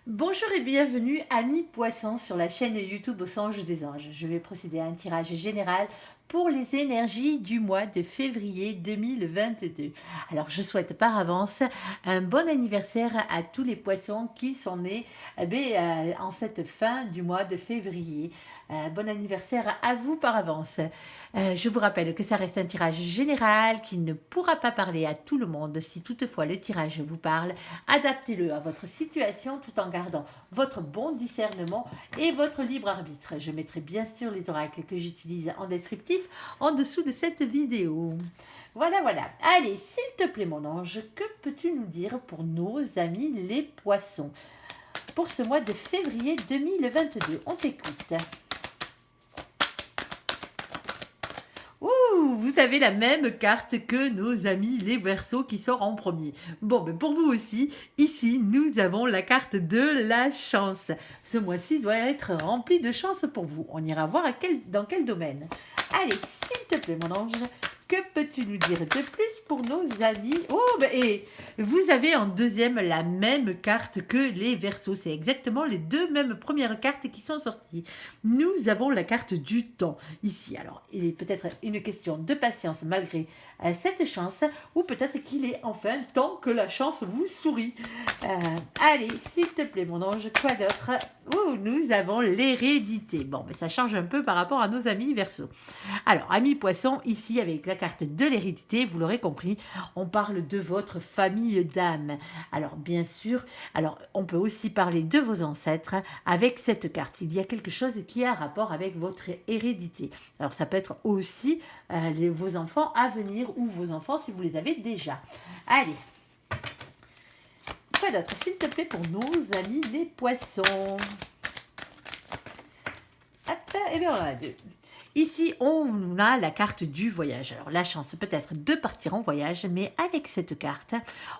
Bonjour et bienvenue amis poissons sur la chaîne YouTube Au Songe des Anges. Je vais procéder à un tirage général pour les énergies du mois de février 2022. Alors je souhaite par avance un bon anniversaire à tous les poissons qui sont nés en cette fin du mois de février. Bon anniversaire à vous par avance. Je vous rappelle que ça reste un tirage général qui ne pourra pas parler à tout le monde. Si toutefois le tirage vous parle, adaptez-le à votre situation tout en gardant votre bon discernement et votre libre arbitre. Je mettrai bien sûr les oracles que j'utilise en descriptif en dessous de cette vidéo. Voilà, voilà. Allez, s'il te plaît mon ange, que peux-tu nous dire pour nos amis les poissons pour ce mois de février 2022? On t'écoute. Vous avez la même carte que nos amis les Verseaux qui sort en premier. Bon, mais pour vous aussi, ici, nous avons la carte de la chance. Ce mois-ci doit être rempli de chance pour vous. On ira voir dans quel domaine. Allez, s'il te plaît, mon ange, que peux-tu nous dire de plus pour nos amis? Et vous avez en deuxième la même carte que les Verseaux. C'est exactement les deux mêmes premières cartes qui sont sorties. Nous avons la carte du temps ici. Alors, il est peut-être une question de patience malgré cette chance, ou peut-être qu'il est enfin temps que la chance vous sourit. Allez, s'il te plaît, mon ange, quoi d'autre? Nous avons l'hérédité. Bon, mais ça change un peu par rapport à nos amis Verseaux. Alors, amis poissons, ici avec la carte de l'hérédité, vous l'aurez compris, on parle de votre famille d'âme. Alors, bien sûr, on peut aussi parler de vos ancêtres avec cette carte. Il y a quelque chose qui a rapport avec votre hérédité. Alors, ça peut être aussi vos enfants à venir ou vos enfants si vous les avez déjà. Allez. Quoi d'autre, s'il te plaît, pour nos amis les poissons? Hop, et bien on en a deux. Ici, on a la carte du voyage. Alors, la chance peut-être de partir en voyage, mais avec cette carte,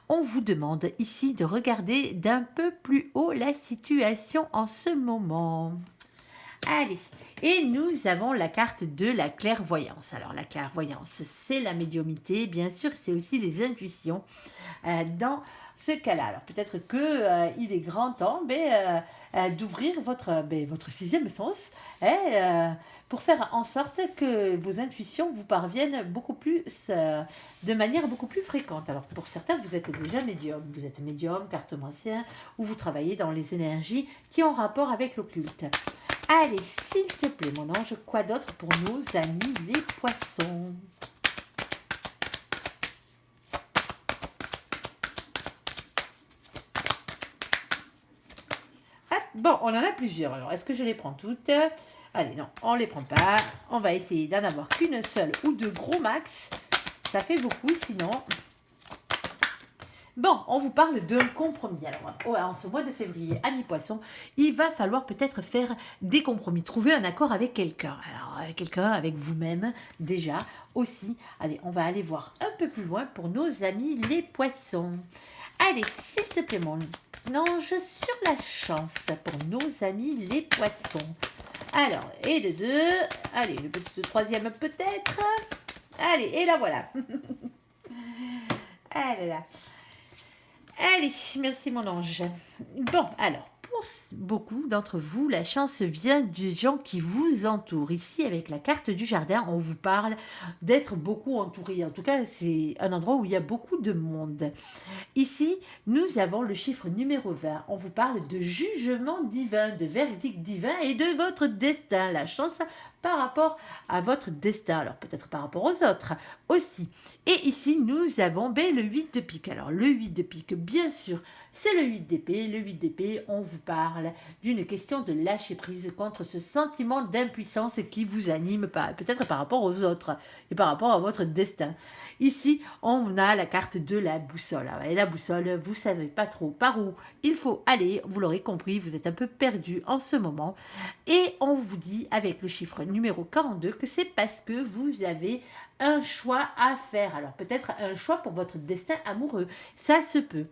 on vous demande ici de regarder d'un peu plus haut la situation en ce moment. Allez, et nous avons la carte de la clairvoyance. Alors, la clairvoyance, c'est la médiumnité, bien sûr, c'est aussi les intuitions. Dans ce cas-là, alors peut-être que il est grand temps d'ouvrir votre sixième sens pour faire en sorte que vos intuitions vous parviennent beaucoup plus, de manière beaucoup plus fréquente. Alors pour certains, vous êtes déjà médium, vous êtes médium, cartomancien, ou vous travaillez dans les énergies qui ont rapport avec l'occulte. Allez, s'il te plaît, mon ange, quoi d'autre pour nos amis les poissons? Bon, on en a plusieurs. Alors, est-ce que je les prends toutes? Allez, non, on ne les prend pas. On va essayer d'en avoir qu'une seule ou deux gros max. Ça fait beaucoup, sinon. Bon, on vous parle d'un compromis. Alors, en ce mois de février, amis poissons, il va falloir peut-être faire des compromis, trouver un accord avec quelqu'un. Alors, quelqu'un avec vous-même, déjà, aussi. Allez, on va aller voir un peu plus loin pour nos amis les poissons. Allez, s'il te plaît, mon ange, sur la chance pour nos amis les poissons. Alors, et le 2, allez, le petit troisième peut-être. Allez, et là voilà. Allez là. Allez, merci mon ange. Bon, alors, pour beaucoup d'entre vous, la chance vient des gens qui vous entourent. Ici, avec la carte du jardin, on vous parle d'être beaucoup entouré. En tout cas, c'est un endroit où il y a beaucoup de monde. Ici, nous avons le chiffre numéro 20. On vous parle de jugement divin, de verdict divin et de votre destin. La chance par rapport à votre destin. Alors, peut-être par rapport aux autres aussi. Et ici, nous avons le 8 de pique. Alors, le 8 de pique, bien sûr, c'est le 8 d'épée. Le 8 d'épée, on vous parle d'une question de lâcher prise contre ce sentiment d'impuissance qui vous anime, peut-être par rapport aux autres et par rapport à votre destin. Ici, on a la carte de la boussole. Et la boussole, vous savez pas trop par où il faut aller. Vous l'aurez compris, vous êtes un peu perdu en ce moment. Et on vous dit avec le chiffre numéro 42 que c'est parce que vous avez un choix à faire. Alors peut-être un choix pour votre destin amoureux. Ça se peut.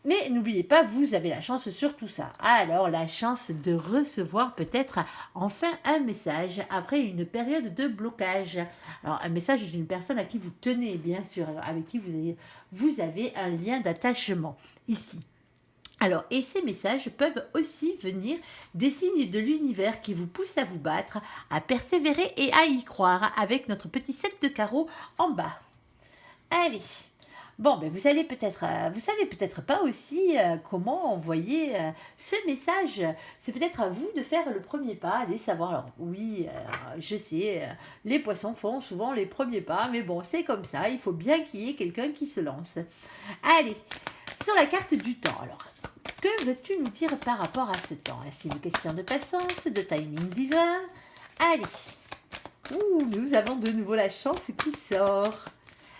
Mais n'oubliez pas, vous avez la chance sur tout ça. Alors, la chance de recevoir peut-être enfin un message après une période de blocage. Alors, un message d'une personne à qui vous tenez, bien sûr, avec qui vous avez un lien d'attachement ici. Alors, et ces messages peuvent aussi venir des signes de l'univers qui vous poussent à vous battre, à persévérer et à y croire avec notre petit 7 de carreau en bas. Allez. Bon, ben vous allez peut-être, vous savez peut-être pas aussi comment envoyer ce message. C'est peut-être à vous de faire le premier pas, allez savoir. Alors oui, je sais, les poissons font souvent les premiers pas, mais bon, c'est comme ça. Il faut bien qu'il y ait quelqu'un qui se lance. Allez, sur la carte du temps. Alors, que veux-tu nous dire par rapport à ce temps? Est-ce une question de patience, de timing divin? Allez. Ouh, nous avons de nouveau la chance qui sort.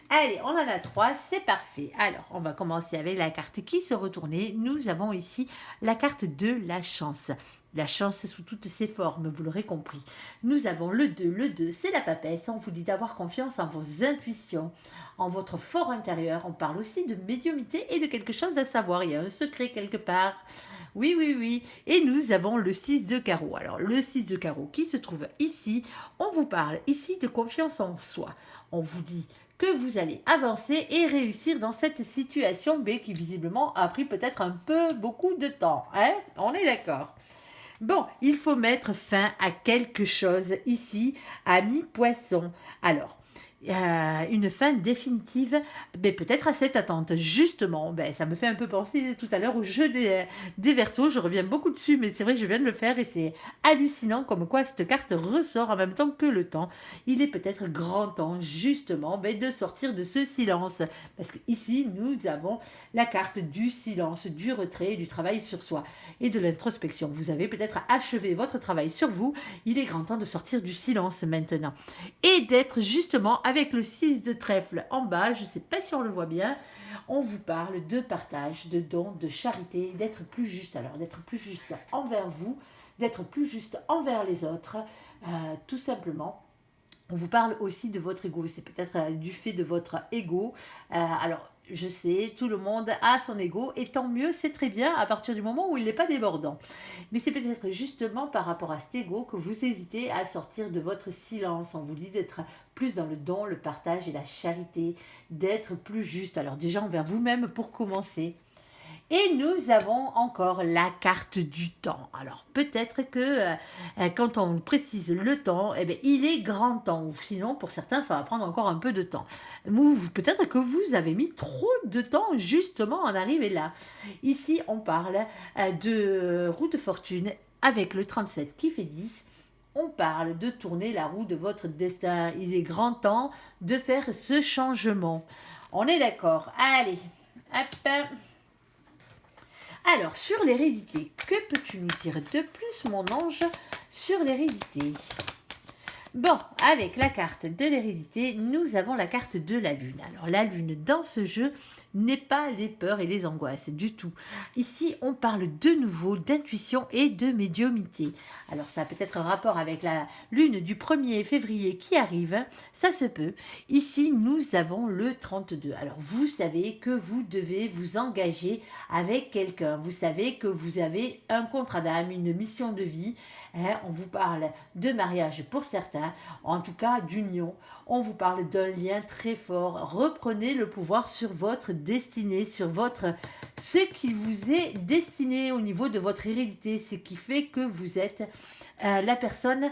Allez, on en a trois, c'est parfait. Alors, on va commencer avec la carte qui se retournait. Nous avons ici la carte de la chance. La chance sous toutes ses formes, vous l'aurez compris. Nous avons le 2. Le 2, c'est la papesse. On vous dit d'avoir confiance en vos intuitions, en votre fort intérieur. On parle aussi de médiumnité et de quelque chose à savoir. Il y a un secret quelque part. Oui, oui, oui. Et nous avons le 6 de carreau. Alors, le 6 de carreau qui se trouve ici, on vous parle ici de confiance en soi. On vous dit que vous allez avancer et réussir dans cette situation, mais qui visiblement a pris peut-être un peu beaucoup de temps. Hein? On est d'accord. Bon, il faut mettre fin à quelque chose ici, ami poisson. Alors, une fin définitive, ben, peut-être à cette attente. Justement, ben, ça me fait un peu penser tout à l'heure au jeu des Verseaux. Je reviens beaucoup dessus, mais c'est vrai que je viens de le faire et c'est hallucinant comme quoi cette carte ressort en même temps que le temps. Il est peut-être grand temps, justement, ben, de sortir de ce silence. Parce qu'ici, nous avons la carte du silence, du retrait, du travail sur soi et de l'introspection. Vous avez peut-être achevé votre travail sur vous. Il est grand temps de sortir du silence maintenant et d'être justement avec le 6 de trèfle en bas, je ne sais pas si on le voit bien, on vous parle de partage, de don, de charité, d'être plus juste. Alors, d'être plus juste envers vous, d'être plus juste envers les autres, tout simplement. On vous parle aussi de votre ego. C'est peut-être du fait de votre ego. Alors, je sais, tout le monde a son ego, et tant mieux, c'est très bien à partir du moment où il n'est pas débordant. Mais c'est peut-être justement par rapport à cet ego que vous hésitez à sortir de votre silence. On vous dit d'être plus dans le don, le partage et la charité, d'être plus juste. Alors déjà envers vous-même pour commencer. Et nous avons encore la carte du temps. Alors peut-être que quand on précise le temps, eh bien, il est grand temps. Ou sinon, pour certains, ça va prendre encore un peu de temps. Peut-être que vous avez mis trop de temps justement à en arriver là. Ici, on parle de roue de fortune avec le 37 qui fait 10. On parle de tourner la roue de votre destin. Il est grand temps de faire ce changement. On est d'accord. Allez, hop. Alors, sur l'hérédité, que peux-tu nous dire de plus, mon ange, sur l'hérédité? Bon, avec la carte de l'hérédité, nous avons la carte de la lune. Alors, la lune, dans ce jeu, n'est pas les peurs et les angoisses du tout. Ici, on parle de nouveau d'intuition et de médiumnité. Alors, ça a peut-être un rapport avec la lune du 1er février qui arrive, ça se peut. Ici, nous avons le 32. Alors, vous savez que vous devez vous engager avec quelqu'un. Vous savez que vous avez un contrat d'âme, une mission de vie. Hein, on vous parle de mariage pour certains, en tout cas d'union. On vous parle d'un lien très fort. Reprenez le pouvoir sur votre destinée, sur ce qui vous est destiné au niveau de votre hérédité, ce qui fait que vous êtes la personne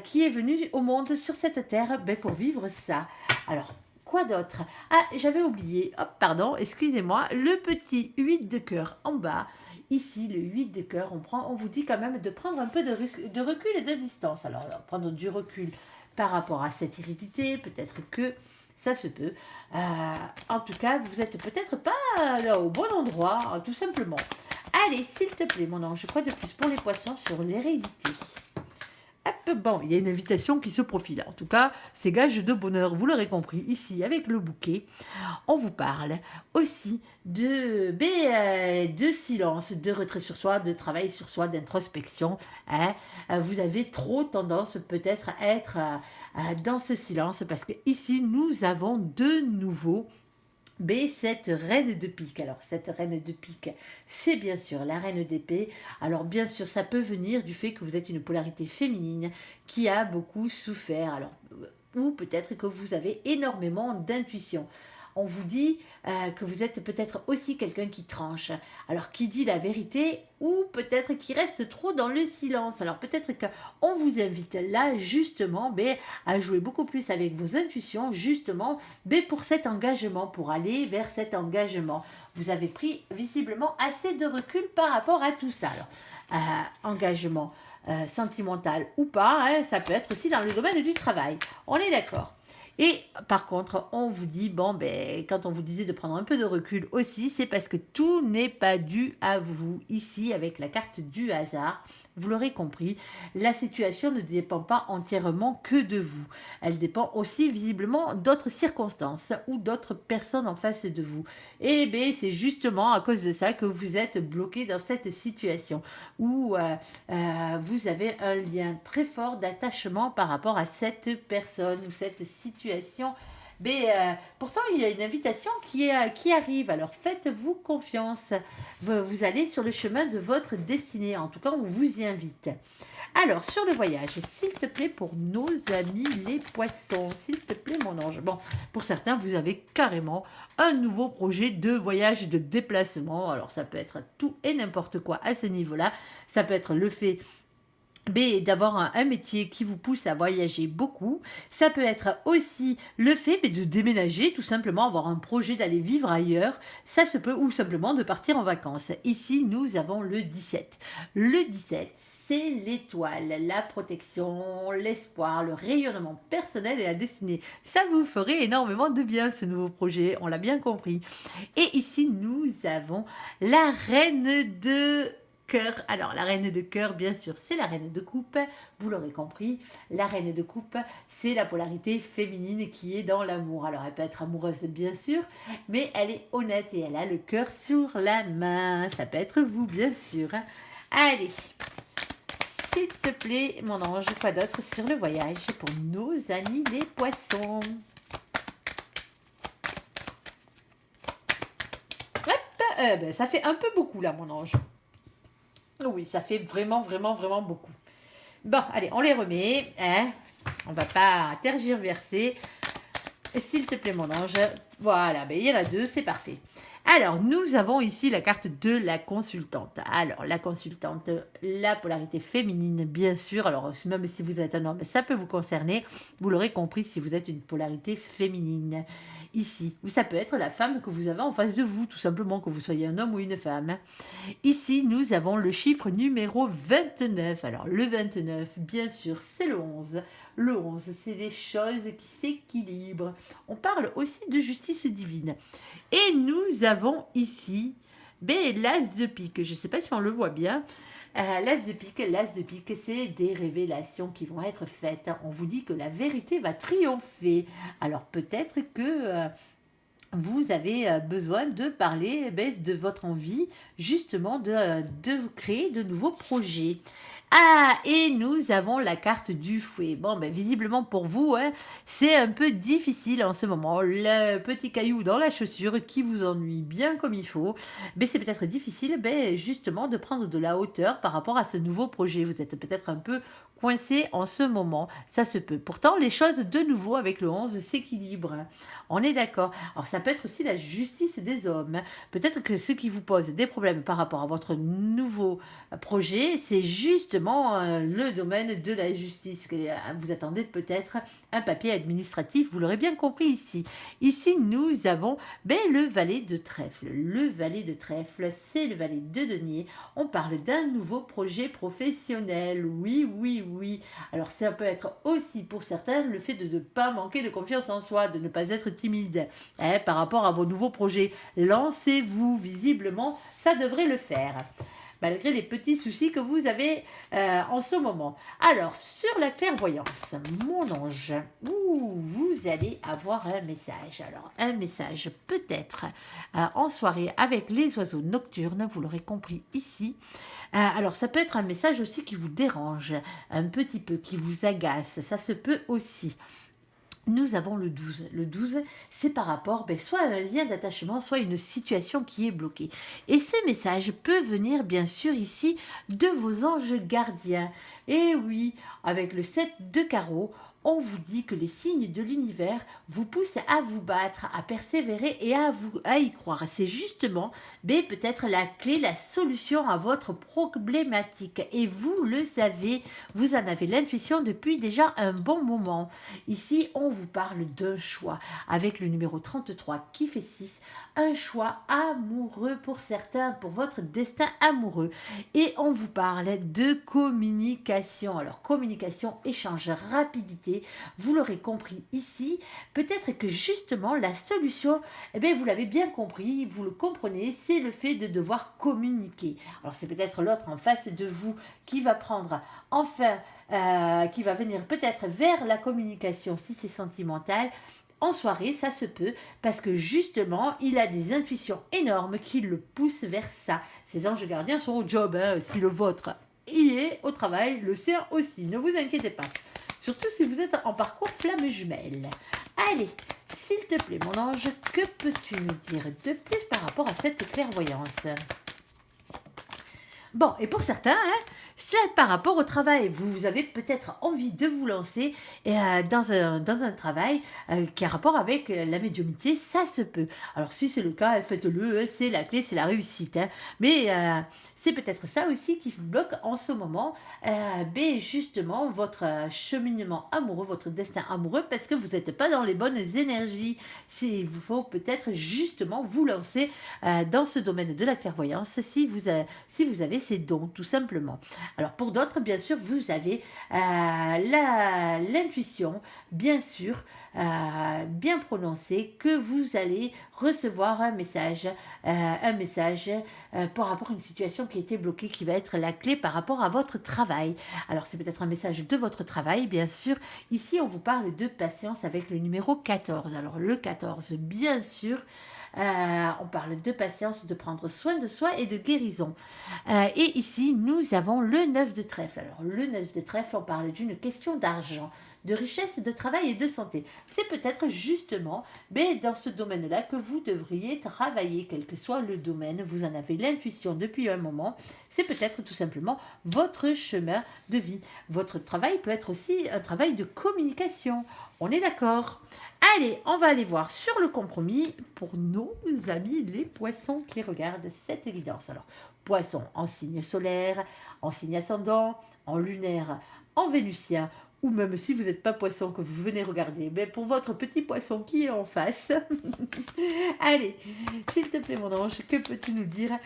qui est venue au monde sur cette terre pour vivre ça. Alors, quoi d'autre? Ah, j'avais oublié, hop, pardon, excusez-moi, le petit 8 de cœur en bas. Ici, le 8 de cœur, on vous dit quand même de prendre un peu de recul et de distance. Alors, prendre du recul par rapport à cette hérédité, peut-être que ça se peut. En tout cas, vous n'êtes peut-être pas là, au bon endroit, tout simplement. Allez, s'il te plaît, mon ange, quoi de plus pour les poissons sur l'hérédité? Hop, bon, il y a une invitation qui se profile. En tout cas, c'est gage de bonheur, vous l'aurez compris. Ici, avec le bouquet, on vous parle aussi de silence, de retrait sur soi, de travail sur soi, d'introspection. Hein. Vous avez trop tendance peut-être à être dans ce silence parce que ici, nous avons de nouveau cette reine de pique. Alors, cette reine de pique, c'est bien sûr la reine d'épée. Alors, bien sûr, ça peut venir du fait que vous êtes une polarité féminine qui a beaucoup souffert. Alors, ou peut-être que vous avez énormément d'intuition. on vous dit que vous êtes peut-être aussi quelqu'un qui tranche. Alors, qui dit la vérité ou peut-être qui reste trop dans le silence. Alors, peut-être qu'on vous invite là, justement, à jouer beaucoup plus avec vos intuitions, justement, pour cet engagement, pour aller vers cet engagement. Vous avez pris visiblement assez de recul par rapport à tout ça. Alors, engagement sentimental ou pas, hein, ça peut être aussi dans le domaine du travail. On est d'accord. Et par contre, on vous dit, quand on vous disait de prendre un peu de recul aussi, c'est parce que tout n'est pas dû à vous. Ici, avec la carte du hasard, vous l'aurez compris, la situation ne dépend pas entièrement que de vous. Elle dépend aussi visiblement d'autres circonstances ou d'autres personnes en face de vous. Et c'est justement à cause de ça que vous êtes bloqué dans cette situation où vous avez un lien très fort d'attachement par rapport à cette personne ou cette situation. Pourtant, il y a une invitation qui arrive. Alors, faites-vous confiance. Vous allez sur le chemin de votre destinée. En tout cas, on vous y invite. Alors, sur le voyage, s'il te plaît, pour nos amis les poissons, s'il te plaît, mon ange. Bon, pour certains, vous avez carrément un nouveau projet de voyage, de déplacement. Alors, ça peut être tout et n'importe quoi à ce niveau-là. Ça peut être le fait d'avoir un métier qui vous pousse à voyager beaucoup. Ça peut être aussi le fait de déménager, tout simplement avoir un projet d'aller vivre ailleurs. Ça se peut, ou simplement de partir en vacances. Ici, nous avons le 17. Le 17, c'est l'étoile, la protection, l'espoir, le rayonnement personnel et la destinée. Ça vous ferait énormément de bien, ce nouveau projet, on l'a bien compris. Et ici, nous avons la reine de cœur. Alors, la reine de cœur, bien sûr, c'est la reine de coupe. Vous l'aurez compris, la reine de coupe, c'est la polarité féminine qui est dans l'amour. Alors, elle peut être amoureuse, bien sûr, mais elle est honnête et elle a le cœur sur la main. Ça peut être vous, bien sûr. Allez, s'il te plaît, mon ange, quoi d'autre sur le voyage pour nos amis les poissons? Hop, ça fait un peu beaucoup, là, mon ange. Oui, ça fait vraiment, vraiment, vraiment beaucoup. Bon, allez, on les remet. Hein, on va pas tergiverser. S'il te plaît, mon ange. Voilà, il y en a deux, c'est parfait. Alors, nous avons ici la carte de la consultante. Alors, la consultante, la polarité féminine, bien sûr. Alors, même si vous êtes un homme, ça peut vous concerner. Vous l'aurez compris si vous êtes une polarité féminine. Ici, ou ça peut être la femme que vous avez en face de vous, tout simplement, que vous soyez un homme ou une femme. Ici, nous avons le chiffre numéro 29. Alors, le 29, bien sûr, c'est le 11. Le 11, c'est les choses qui s'équilibrent. On parle aussi de justice divine. Et nous avons ici l'as de pique. Je ne sais pas si on le voit bien. L'as de pique, c'est des révélations qui vont être faites. On vous dit que la vérité va triompher. Alors peut-être que vous avez besoin de parler de votre envie justement de créer de nouveaux projets. Ah, et nous avons la carte du fouet. Bon, visiblement pour vous, hein, c'est un peu difficile en ce moment. Le petit caillou dans la chaussure qui vous ennuie bien comme il faut. C'est peut-être difficile, justement, de prendre de la hauteur par rapport à ce nouveau projet. Vous êtes peut-être un peu coincé en ce moment. Ça se peut. Pourtant, les choses, de nouveau, avec le 11, s'équilibrent. On est d'accord. Alors, ça peut être aussi la justice des hommes. Peut-être que ce qui vous pose des problèmes par rapport à votre nouveau projet, c'est justement le domaine de la justice. Vous attendez peut-être un papier administratif, vous l'aurez bien compris ici. Ici, nous avons le valet de trèfle. Le valet de trèfle, c'est le valet de denier. On parle d'un nouveau projet professionnel. Oui, oui, oui. Alors, ça peut être aussi pour certains le fait de ne pas manquer de confiance en soi, de ne pas être timide par rapport à vos nouveaux projets. Lancez-vous, visiblement, ça devrait le faire malgré les petits soucis que vous avez en ce moment. Alors, sur la clairvoyance, mon ange, vous allez avoir un message. Alors, un message peut-être en soirée avec les oiseaux nocturnes, vous l'aurez compris ici. Alors, ça peut être un message aussi qui vous dérange, un petit peu, qui vous agace, ça se peut aussi. Nous avons le 12. Le 12, c'est par rapport soit à un lien d'attachement, soit à une situation qui est bloquée. Et ce message peut venir, bien sûr, ici, de vos anges gardiens. Et oui, avec le 7 de carreau, on vous dit que les signes de l'univers vous poussent à vous battre, à persévérer et à y croire. C'est justement peut-être la clé, la solution à votre problématique. Et vous le savez, vous en avez l'intuition depuis déjà un bon moment. Ici, on vous parle d'un choix avec le numéro 33 qui fait 6, un choix amoureux pour certains, pour votre destin amoureux. Et on vous parle de communication. Alors, communication, échange, rapidité, vous l'aurez compris ici. Peut-être que justement, la solution, vous l'avez bien compris, vous le comprenez, c'est le fait de devoir communiquer. Alors, c'est peut-être l'autre en face de vous qui va prendre enfin, qui va venir peut-être vers la communication si c'est sentimental. En soirée, ça se peut, parce que justement, il a des intuitions énormes qui le poussent vers ça. Ces anges gardiens sont au job, si le vôtre y est au travail, le sien aussi, ne vous inquiétez pas. Surtout si vous êtes en parcours flamme jumelle. Allez, s'il te plaît mon ange, que peux-tu nous dire de plus par rapport à cette clairvoyance? Bon, et pour certains, c'est par rapport au travail. Vous avez peut-être envie de vous lancer dans un travail qui a rapport avec la médiumnité, ça se peut. Alors si c'est le cas, faites-le, c'est la clé, c'est la réussite. Mais c'est peut-être ça aussi qui bloque en ce moment, justement, votre cheminement amoureux, votre destin amoureux, parce que vous n'êtes pas dans les bonnes énergies. Il vous faut peut-être justement vous lancer dans ce domaine de la clairvoyance si vous avez ces dons, tout simplement. Alors pour d'autres, bien sûr, vous avez l'intuition, bien sûr, bien prononcée, que vous allez recevoir un message par rapport à une situation qui a été bloquée, qui va être la clé par rapport à votre travail. Alors c'est peut-être un message de votre travail, bien sûr. Ici, on vous parle de patience avec le numéro 14. Alors le 14, bien sûr, on parle de patience, de prendre soin de soi et de guérison. Et ici, nous avons le 9 de trèfle. Alors, le 9 de trèfle, on parle d'une question d'argent, de richesse, de travail et de santé. C'est peut-être justement dans ce domaine-là que vous devriez travailler, quel que soit le domaine. Vous en avez l'intuition depuis un moment. C'est peut-être tout simplement votre chemin de vie. Votre travail peut être aussi un travail de communication. On est d'accord? Allez, on va aller voir sur le compromis pour nos amis les poissons qui regardent cette évidence. Alors, poisson en signe solaire, en signe ascendant, en lunaire, en vénusien, ou même si vous n'êtes pas poisson que vous venez regarder, pour votre petit poisson qui est en face. Allez, s'il te plaît mon ange, que peux-tu nous dire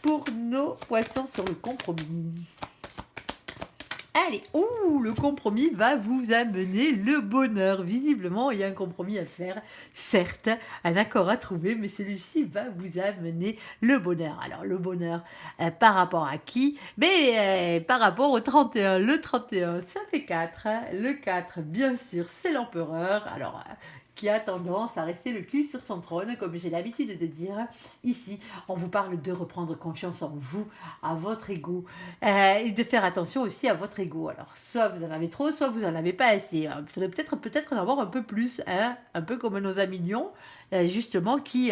pour nos poissons sur le compromis? Allez, le compromis va vous amener le bonheur. Visiblement, il y a un compromis à faire, certes, un accord à trouver, mais celui-ci va vous amener le bonheur. Alors, le bonheur, par rapport à qui? Par rapport au 31. Le 31, ça fait 4. Le 4, bien sûr, c'est l'empereur. Alors, qui a tendance à rester le cul sur son trône, comme j'ai l'habitude de dire. Ici, on vous parle de reprendre confiance en vous, à votre ego, et de faire attention aussi à votre ego. Alors, soit vous en avez trop, soit vous en avez pas assez. Il faudrait peut-être en avoir un peu plus, un peu comme nos amis lions, justement, qui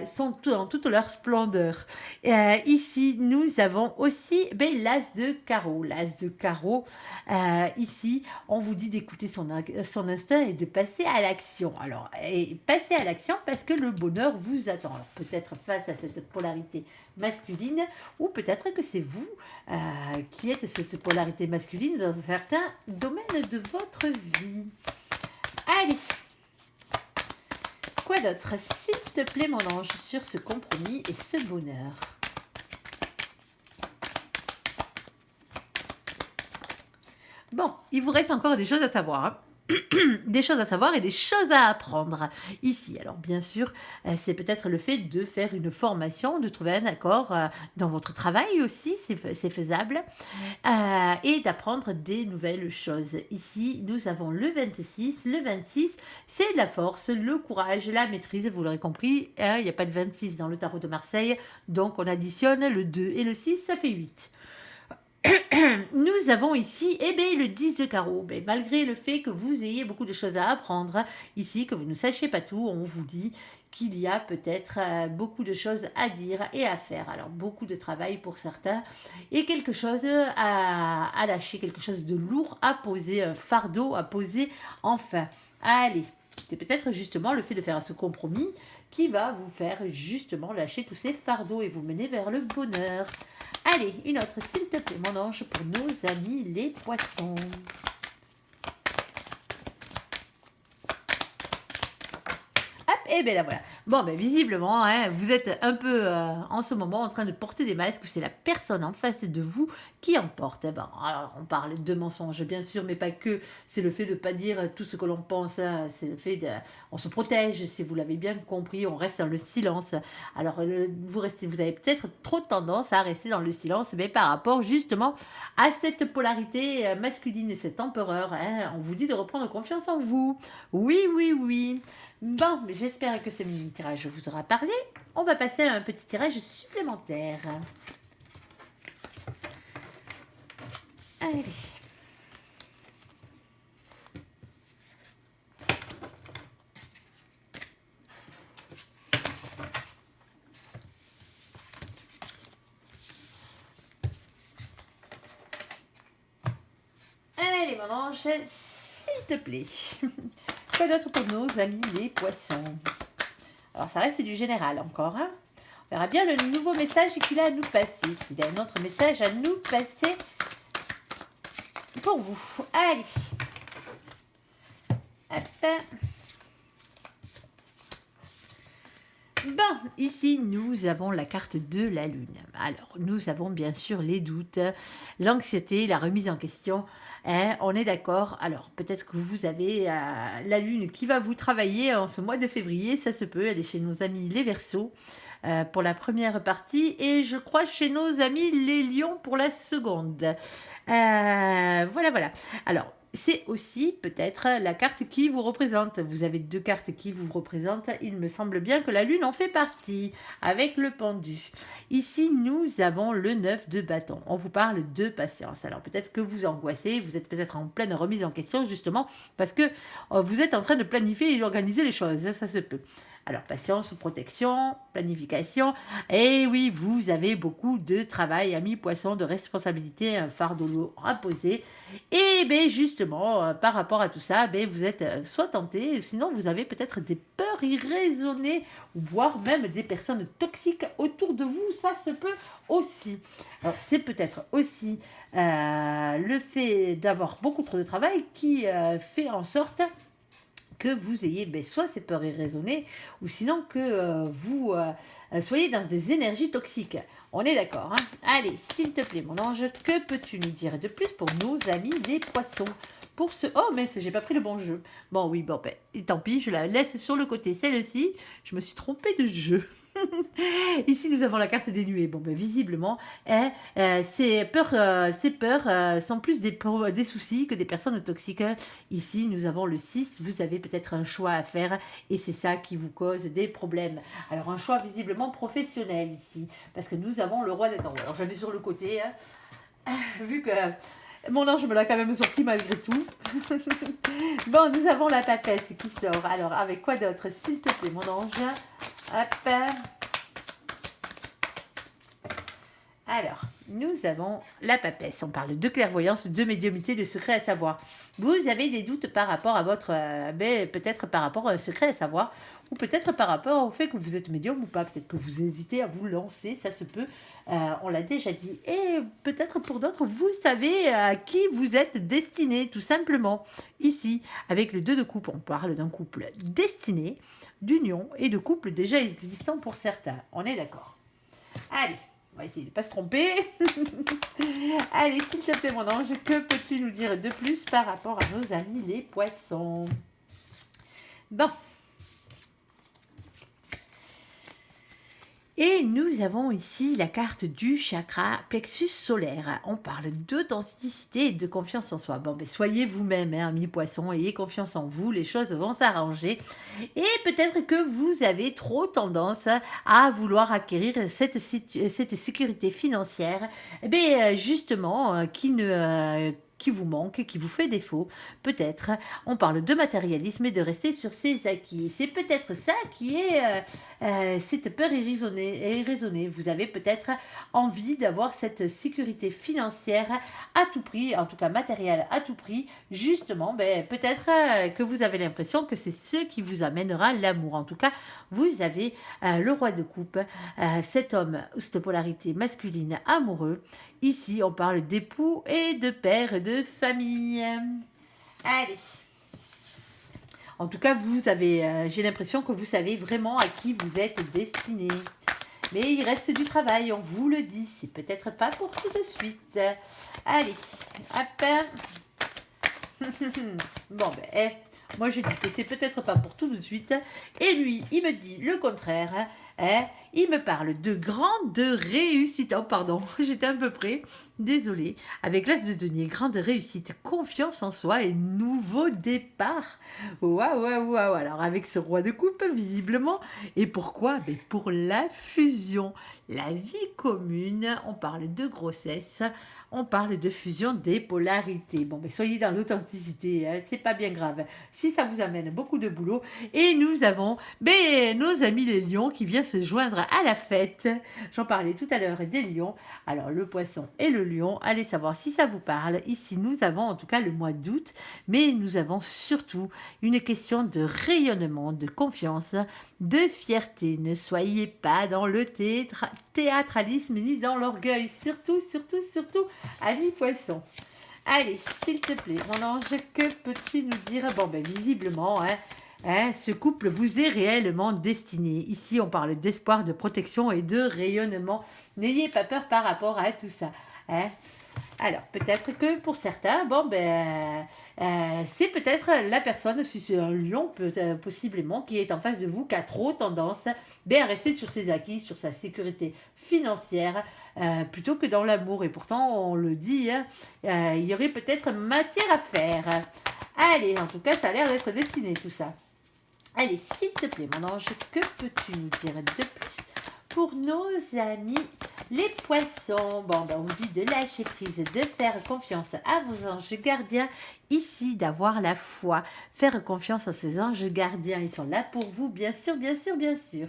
sont dans toute leur splendeur. Ici, nous avons aussi l'as de carreau. L'as de carreau, ici, on vous dit d'écouter son instinct et de passer à l'action. Alors, passer à l'action parce que le bonheur vous attend. Alors, peut-être face à cette polarité masculine, ou peut-être que c'est vous qui êtes cette polarité masculine dans certains domaines de votre vie. Allez! Quoi d'autre, s'il te plaît, mon ange, sur ce compromis et ce bonheur? Bon, il vous reste encore des choses à savoir. Des choses à savoir et des choses à apprendre ici. Alors bien sûr, c'est peut-être le fait de faire une formation, de trouver un accord dans votre travail aussi, c'est faisable, et d'apprendre des nouvelles choses. Ici, nous avons le 26. Le 26, c'est la force, le courage, la maîtrise, vous l'aurez compris, il n'y a pas de 26 dans le tarot de Marseille, donc on additionne le 2 et le 6, ça fait 8. Nous avons ici, eh bien, le 10 de carreau. Ben, malgré le fait que vous ayez beaucoup de choses à apprendre ici, que vous ne sachiez pas tout, on vous dit qu'il y a peut-être beaucoup de choses à dire et à faire. Alors, beaucoup de travail pour certains et quelque chose à lâcher, quelque chose de lourd à poser, un fardeau à poser enfin. Allez, c'est peut-être justement le fait de faire ce compromis qui va vous faire justement lâcher tous ces fardeaux et vous mener vers le bonheur. Allez, une autre, s'il te plaît, mon ange, pour nos amis les poissons. Hop, et bien là voilà. Bon, ben visiblement, hein, vous êtes un peu en ce moment en train de porter des masques, c'est la personne en face de vous qui en porte. Eh ben, alors, on parle de mensonges, bien sûr, mais pas que. C'est le fait de ne pas dire tout ce que l'on pense. Hein, c'est le fait de. On se protège, si vous l'avez bien compris, on reste dans le silence. Alors, vous avez peut-être trop tendance à rester dans le silence, mais par rapport justement à cette polarité masculine et cette empereur, hein, on vous dit de reprendre confiance en vous. Oui, oui, oui. Bon, j'espère que ce mini tirage vous aura parlé. On va passer à un petit tirage supplémentaire. Allez. Allez, mon ange, s'il te plaît. Quoi d'autre pour nos amis les poissons? Alors, ça reste du général encore. Hein, on verra bien le nouveau message qu'il a à nous passer. S'il a un autre message à nous passer pour vous. Allez. Hop. Bon, ici, nous avons la carte de la Lune. Alors, nous avons bien sûr les doutes, l'anxiété, la remise en question. Hein, on est d'accord. Alors, peut-être que vous avez la Lune qui va vous travailler en ce mois de février. Ça se peut. Elle est chez nos amis les Verseaux pour la première partie. Et je crois chez nos amis les Lions pour la seconde. Voilà, voilà. Alors, c'est aussi peut-être la carte qui vous représente. Vous avez deux cartes qui vous représentent. Il me semble bien que la Lune en fait partie, avec le pendu. Ici, nous avons le 9 de bâton. On vous parle de patience. Alors peut-être que vous angoissez, vous êtes peut-être en pleine remise en question, justement, parce que vous êtes en train de planifier et d'organiser les choses. Ça se peut. Alors, patience, protection, planification. Et oui, vous avez beaucoup de travail, amis poissons, de responsabilité, un fardeau lourd à poser. Et bien, justement, par rapport à tout ça, ben, vous êtes soit tenté, sinon vous avez peut-être des peurs irraisonnées, voire même des personnes toxiques autour de vous. Ça se peut aussi. Alors, c'est peut-être aussi le fait d'avoir beaucoup trop de travail qui fait en sorte que vous ayez soit ces peurs irraisonnées, ou sinon que vous soyez dans des énergies toxiques. On est d'accord, hein? Allez, s'il te plaît, mon ange, que peux-tu nous dire de plus pour nos amis les poissons? Pour ce... Oh, mais j'ai pas pris le bon jeu. Bon, oui, bon, ben, tant pis, je la laisse sur le côté. Celle-ci, je me suis trompée de jeu. Ici, nous avons la carte des nuées. Bon, ben, visiblement, hein, ces peurs sont plus des soucis que des personnes toxiques. Ici, nous avons le 6. Vous avez peut-être un choix à faire et c'est ça qui vous cause des problèmes. Alors, un choix visiblement professionnel ici. Parce que nous avons le roi des tambours. Alors, je vais sur le côté. Hein, vu que mon ange me l'a quand même sorti malgré tout. Bon, nous avons la papesse qui sort. Alors, avec quoi d'autre, s'il te plaît, mon ange? Hop. Alors, nous avons la papesse. On parle de clairvoyance, de médiumnité, de secret à savoir. Vous avez des doutes par rapport à votre... peut-être par rapport à un secret à savoir, ou peut-être par rapport au fait que vous êtes médium ou pas. Peut-être que vous hésitez à vous lancer, ça se peut. On l'a déjà dit. Et peut-être pour d'autres, vous savez à qui vous êtes destiné, tout simplement. Ici, avec le 2 de coupe, on parle d'un couple destiné, d'union et de couple déjà existant pour certains. On est d'accord. Allez. On va essayer de ne pas se tromper. Allez, s'il te plaît, mon ange, que peux-tu nous dire de plus par rapport à nos amis les poissons? Bon. Et nous avons ici la carte du chakra plexus solaire. On parle d'authenticité et de confiance en soi. Bon, ben soyez vous-même, hein, amis poissons, ayez confiance en vous, les choses vont s'arranger. Et peut-être que vous avez trop tendance à vouloir acquérir cette sécurité financière, eh bien, justement, qui vous manque, qui vous fait défaut. Peut-être, on parle de matérialisme et de rester sur ses acquis. C'est peut-être ça qui est cette peur irraisonnée. Vous avez peut-être envie d'avoir cette sécurité financière à tout prix, en tout cas matérielle à tout prix. Justement, ben, peut-être que vous avez l'impression que c'est ce qui vous amènera l'amour. En tout cas, vous avez le roi de coupe, cet homme, cette polarité masculine amoureux. Ici, on parle d'époux et de père et de famille. Allez. En tout cas, j'ai l'impression que vous savez vraiment à qui vous êtes destiné. Mais il reste du travail, on vous le dit. C'est peut-être pas pour tout de suite. Allez, hop. Bon, ben, moi je dis que c'est peut-être pas pour tout de suite. Et lui, il me dit le contraire. Il me parle de grande réussite. Oh, pardon, j'étais un peu près. Désolée. Avec l'as de denier, grande réussite, confiance en soi et nouveau départ. Waouh, waouh, waouh. Alors, avec ce roi de coupe, visiblement. Et pourquoi? Ben, pour la fusion, la vie commune. On parle de grossesse. On parle de fusion des polarités. Bon, mais soyez dans l'authenticité, hein, c'est pas bien grave. Si ça vous amène beaucoup de boulot. Et nous avons nos amis les lions qui viennent se joindre à la fête. J'en parlais tout à l'heure des lions. Alors, le poisson et le lion, allez savoir si ça vous parle. Ici, nous avons en tout cas le mois d'août, mais nous avons surtout une question de rayonnement, de confiance, de fierté. Ne soyez pas dans le théâtralisme ni dans l'orgueil. Surtout, surtout, surtout, amis poissons. Allez, s'il te plaît, mon ange, que peux-tu nous dire? Bon, ben visiblement, ce couple vous est réellement destiné. Ici, on parle d'espoir, de protection et de rayonnement. N'ayez pas peur par rapport à tout ça. Alors, peut-être que pour certains, c'est peut-être la personne, si c'est un lion, possiblement, qui est en face de vous, qui a trop tendance à rester sur ses acquis, sur sa sécurité financière, plutôt que dans l'amour. Et pourtant, on le dit, il y aurait peut-être matière à faire. Allez, en tout cas, ça a l'air d'être destiné, tout ça. Allez, s'il te plaît, mon ange, que peux-tu nous dire de plus pour nos amis les poissons? Bon, on dit de lâcher prise, de faire confiance à vos anges gardiens. Ici, d'avoir la foi, faire confiance à ces anges gardiens. Ils sont là pour vous, bien sûr, bien sûr, bien sûr.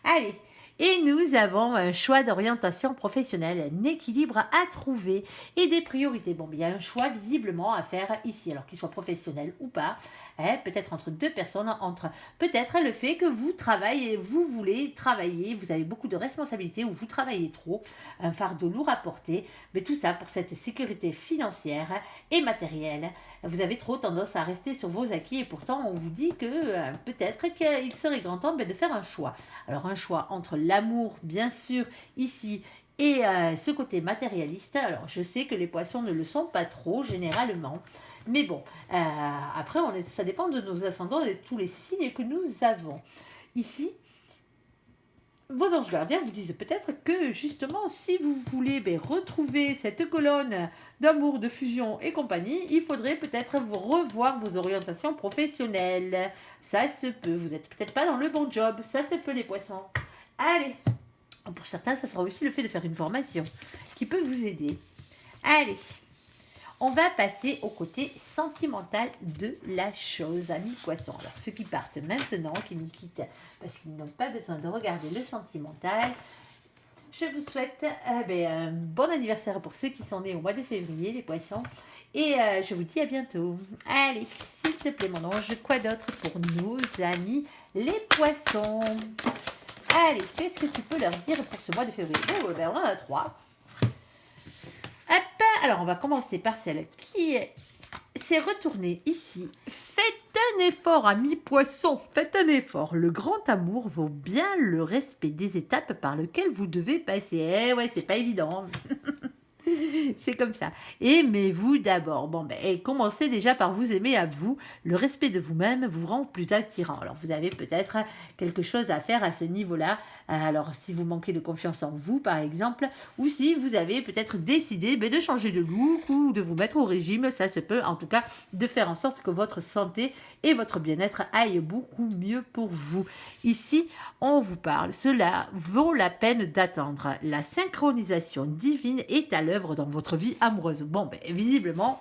Allez. Et nous avons un choix d'orientation professionnelle, un équilibre à trouver et des priorités. Bon, il y a un choix visiblement à faire ici, alors qu'il soit professionnel ou pas. Peut-être entre deux personnes, entre peut-être le fait que vous travaillez, vous voulez travailler, vous avez beaucoup de responsabilités ou vous travaillez trop, un fardeau lourd à porter, mais tout ça pour cette sécurité financière et matérielle. Vous avez trop tendance à rester sur vos acquis et pourtant on vous dit que peut-être qu'il serait grand temps de faire un choix. Alors un choix entre l'amour, bien sûr, ici, et ce côté matérialiste. Alors je sais que les poissons ne le sont pas trop généralement. Mais bon, après, ça dépend de nos ascendants et de tous les signes que nous avons. Ici, vos anges gardiens vous disent peut-être que justement, si vous voulez retrouver cette colonne d'amour, de fusion et compagnie, il faudrait peut-être revoir vos orientations professionnelles. Ça se peut, vous n'êtes peut-être pas dans le bon job, ça se peut les poissons. Allez, pour certains, ça sera aussi le fait de faire une formation qui peut vous aider. Allez. On va passer au côté sentimental de la chose, amis poissons. Alors, ceux qui partent maintenant, qui nous quittent parce qu'ils n'ont pas besoin de regarder le sentimental, je vous souhaite un bon anniversaire pour ceux qui sont nés au mois de février, les poissons. Et je vous dis à bientôt. Allez, s'il te plaît, mon ange, quoi d'autre pour nos amis, les poissons? Allez, qu'est-ce que tu peux leur dire pour ce mois de février? Oh, on en a 3. Hop, alors on va commencer par celle qui s'est retournée ici. Faites un effort, amis poissons, faites un effort. Le grand amour vaut bien le respect des étapes par lesquelles vous devez passer. Ouais, c'est pas évident. C'est comme ça. Aimez-vous d'abord. Bon, ben, et commencez déjà par vous aimer à vous. Le respect de vous-même vous rend plus attirant. Alors, vous avez peut-être quelque chose à faire à ce niveau-là. Alors, si vous manquez de confiance en vous, par exemple, ou si vous avez peut-être décidé de changer de look ou de vous mettre au régime, ça se peut, en tout cas, de faire en sorte que votre santé et votre bien-être aillent beaucoup mieux pour vous. Ici, on vous parle. Cela vaut la peine d'attendre. La synchronisation divine est à l'œuvre dans votre vie amoureuse. Bon, ben, visiblement,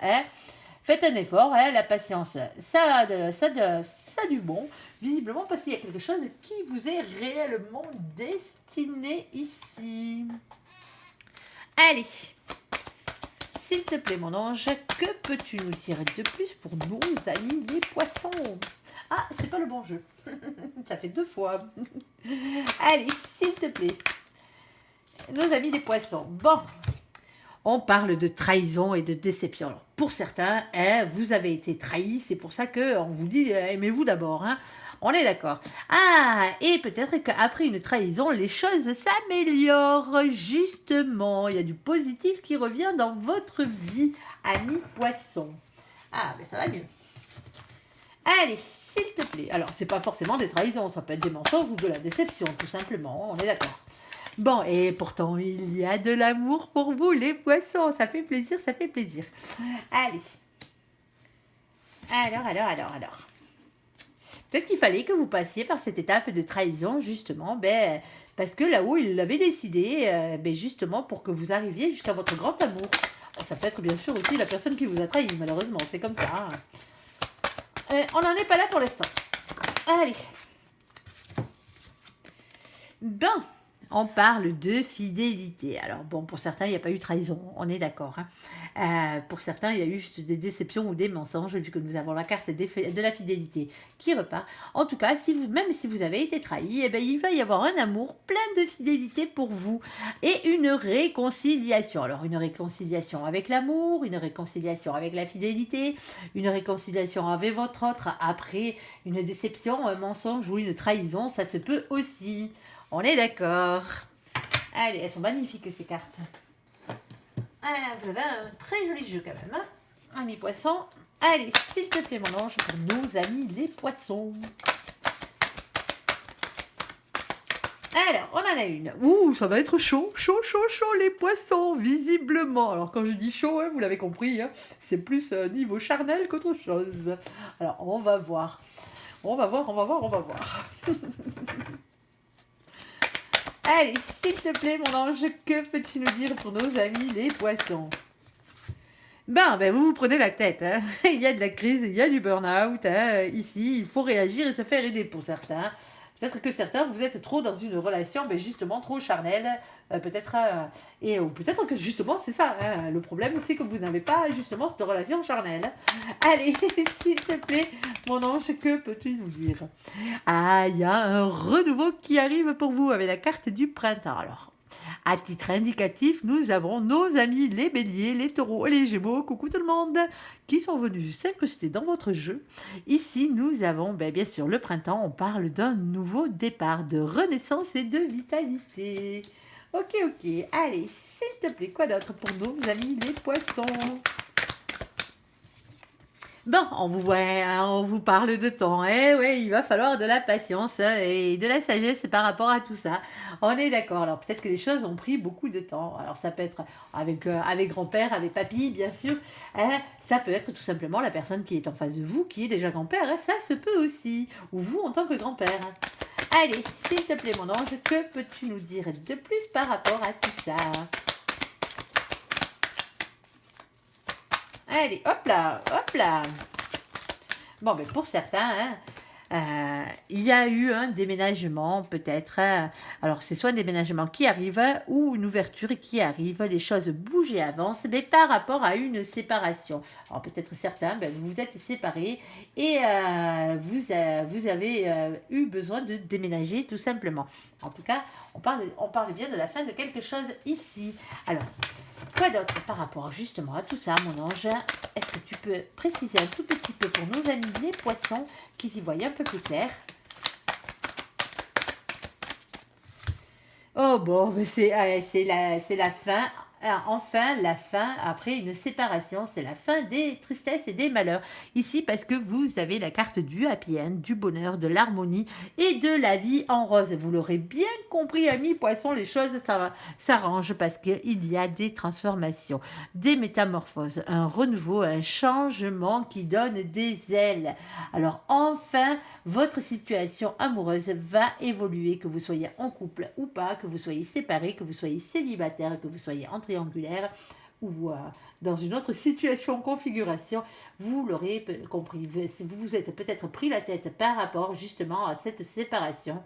faites un effort, la patience, ça a du bon, visiblement, parce qu'il y a quelque chose qui vous est réellement destiné ici. Allez, s'il te plaît, mon ange, que peux-tu nous dire de plus pour nos amis les poissons? Ah, c'est pas le bon jeu. Ça fait 2 fois. Allez, s'il te plaît. Nos amis les poissons. Bon, on parle de trahison et de déception. Alors, pour certains, vous avez été trahis, c'est pour ça qu'on vous dit aimez-vous d'abord. On est d'accord. Ah, et peut-être qu'après une trahison, les choses s'améliorent. Justement, il y a du positif qui revient dans votre vie, amis poissons. Ah, mais ça va mieux. Allez, s'il te plaît. Alors, c'est pas forcément des trahisons, ça peut être des mensonges ou de la déception, tout simplement. On est d'accord. Bon, et pourtant, il y a de l'amour pour vous, les poissons. Ça fait plaisir, ça fait plaisir. Allez. Alors. Peut-être qu'il fallait que vous passiez par cette étape de trahison, justement, parce que là-haut, il l'avait décidé, justement, pour que vous arriviez jusqu'à votre grand amour. Ça peut être bien sûr aussi la personne qui vous a trahi, malheureusement, c'est comme ça. On n'en est pas là pour l'instant. Allez. Ben, on parle de fidélité. Alors bon, pour certains, il n'y a pas eu trahison, on est d'accord. Pour certains, il y a eu juste des déceptions ou des mensonges, vu que nous avons la carte de la fidélité qui repart. En tout cas, même si vous avez été trahi, il va y avoir un amour plein de fidélité pour vous et une réconciliation. Alors une réconciliation avec l'amour, une réconciliation avec la fidélité, une réconciliation avec votre autre après une déception, un mensonge ou une trahison, ça se peut aussi. On est d'accord. Allez, elles sont magnifiques ces cartes. Ah, vous avez un très joli jeu quand même, amis poissons. Allez, s'il te plaît, mon ange, pour nos amis les poissons. Alors, on en a une. Ouh, ça va être chaud, les poissons, visiblement. Alors, quand je dis chaud, vous l'avez compris, c'est plus niveau charnel qu'autre chose. Alors, on va voir. On va voir. Allez, s'il te plaît, mon ange, que peux-tu nous dire pour nos amis les poissons? Vous prenez la tête. Il y a de la crise, il y a du burn-out. Ici, il faut réagir et se faire aider pour certains. Peut-être que certains, vous êtes trop dans une relation, justement, trop charnelle. Peut-être, ou peut-être que justement, c'est ça. Le problème, c'est que vous n'avez pas, justement, cette relation charnelle. Allez, s'il te plaît, mon ange, que peux-tu nous dire? Ah, il y a un renouveau qui arrive pour vous avec la carte du printemps. Alors, à titre indicatif, nous avons nos amis les béliers, les taureaux et les gémeaux, coucou tout le monde, qui sont venus s'incruster dans votre jeu. Ici, nous avons, bien sûr, le printemps, on parle d'un nouveau départ, de renaissance et de vitalité. Ok, allez, s'il te plaît, quoi d'autre pour nos amis les poissons? Bon, on vous parle de temps. Il va falloir de la patience et de la sagesse par rapport à tout ça. On est d'accord. Alors, peut-être que les choses ont pris beaucoup de temps. Alors, ça peut être avec grand-père, avec papy, bien sûr. Ça peut être tout simplement la personne qui est en face de vous, qui est déjà grand-père. Ça se peut aussi. Ou vous, en tant que grand-père. Allez, s'il te plaît, mon ange, que peux-tu nous dire de plus par rapport à tout ça? Allez, hop là. Bon, pour certains, il y a eu un déménagement, peut-être. Alors, c'est soit un déménagement qui arrive ou une ouverture qui arrive. Les choses bougent et avancent, mais par rapport à une séparation. Alors, peut-être certains, vous vous êtes séparés et vous avez eu besoin de déménager, tout simplement. En tout cas, on parle bien de la fin de quelque chose ici. Alors, quoi d'autre par rapport justement à tout ça, mon ange? Est-ce que tu peux préciser un tout petit peu pour nos amis les poissons qui s'y voient un peu plus clair? Oh bon, c'est la fin. enfin la fin après une séparation, c'est la fin des tristesses et des malheurs. Ici parce que vous avez la carte du happy end, du bonheur, de l'harmonie et de la vie en rose. Vous l'aurez bien compris, amis poissons, les choses s'arrangent parce qu'il y a des transformations, des métamorphoses, un renouveau, un changement qui donne des ailes. Alors enfin, votre situation amoureuse va évoluer, que vous soyez en couple ou pas, que vous soyez séparés, que vous soyez célibataire, que vous soyez en triangulaire ou dans une autre situation, configuration, vous l'aurez compris. Vous vous êtes peut-être pris la tête par rapport justement à cette séparation,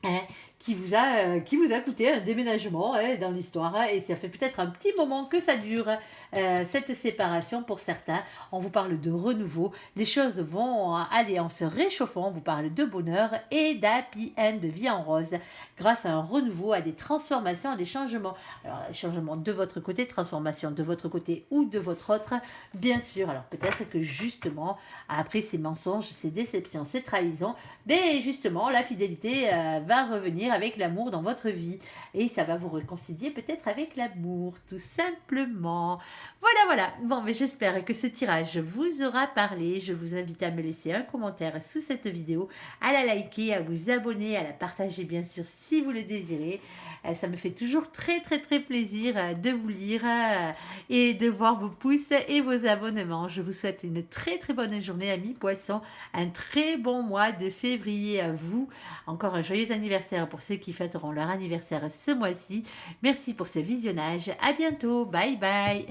hein, qui vous a coûté un déménagement, hein, dans l'histoire, hein, et ça fait peut-être un petit moment que ça dure, cette séparation pour certains. On vous parle de renouveau, les choses vont aller en se réchauffant, on vous parle de bonheur et d'happy end, de vie en rose, grâce à un renouveau, à des transformations, à des changements. Alors, changement de votre côté, transformation de votre côté ou de votre autre, bien sûr. Alors peut-être que justement, après ces mensonges, ces déceptions, ces trahisons, mais justement, la fidélité va revenir avec l'amour dans votre vie et ça va vous réconcilier peut-être avec l'amour, tout simplement. Voilà, voilà. Bon, mais j'espère que ce tirage vous aura parlé. Je vous invite à me laisser un commentaire sous cette vidéo, à la liker, à vous abonner, à la partager bien sûr si vous le désirez. Ça me fait toujours très très très plaisir de vous lire et de voir vos pouces et vos abonnements. Je vous souhaite une très très bonne journée, amis poissons, un très bon mois de février à vous. Encore un joyeux anniversaire pour ceux qui fêteront leur anniversaire ce mois-ci. Merci pour ce visionnage. À bientôt. Bye bye.